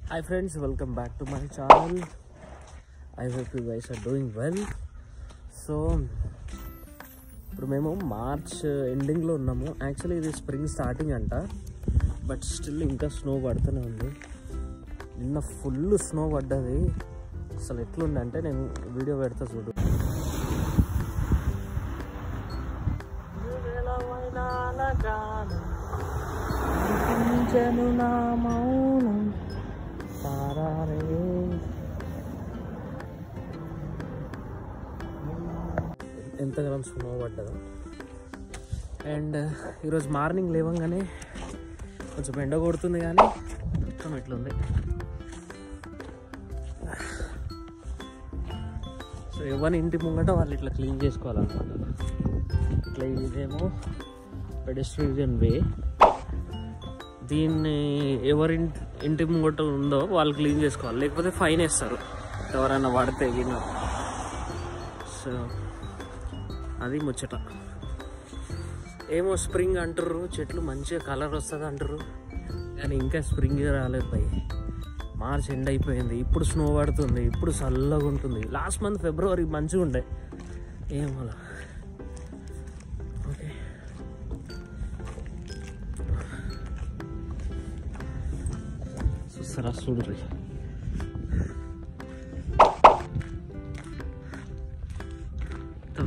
Hi friends, welcome back to my channel. I hope you guys are doing well. So ఇప్పుడు మేము March ఎండింగ్లో ఉన్నాము. Actually ఇది spring starting అంట, but still ఇంకా స్నో పడుతూనే ఉంది. నిన్న ఫుల్ స్నో పడ్డది. అసలు ఎట్లుంది అంటే నేను వీడియో పెడతా చూడు. నా మౌనం ఎంతగానో స్నో పడ్డదు. అండ్ ఈరోజు మార్నింగ్ లేవంగానే కొంచెం ఎండ కొడుతుంది, కానీ మొత్తం ఇట్లుంది. సో ఎవరి ఇంటి ముంగట వాళ్ళు ఇట్లా క్లీన్ చేసుకోవాలన్నమాట. ఇట్లా ఇదేమో పెడెస్ట్రియన్ వే. దీన్ని ఎవరి ఇంటి ముంగట ఉందో వాళ్ళు క్లీన్ చేసుకోవాలి, లేకపోతే ఫైన్ వేస్తారు ఎవరైనా పడితే గిన్నె. సో అది ముచ్చట. ఏమో స్ప్రింగ్ అంటారు, చెట్లు మంచిగా కలర్ వస్తుంది అంటారు, కానీ ఇంకా స్ప్రింగ్ రాలేదు పై. మార్చ్ ఎండ్ అయిపోయింది, ఇప్పుడు స్నో పడుతుంది, ఇప్పుడు చల్లగా ఉంటుంది. లాస్ట్ మంత్ ఫిబ్రవరి మంచిగా ఉండే, ఏమో అలా. ఓకే, చూస్తారా చూడరు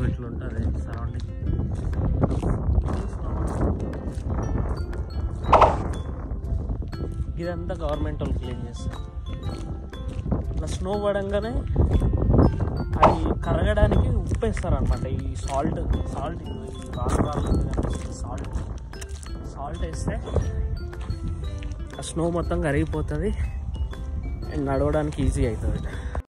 ఎట్లా ఉంటుంది సరౌండింగ్. ఇదంతా గవర్నమెంట్ వాళ్ళు క్లీన్ చేస్తారు. ఇట్లా స్నో పడంగానే అది కరగడానికి ఉప్పు వేస్తారు అనమాట. ఈ సాల్ట్ వేస్తే ఆ స్నో మొత్తం కరిగిపోతుంది అండ్ నడవడానికి ఈజీ అవుతుంది.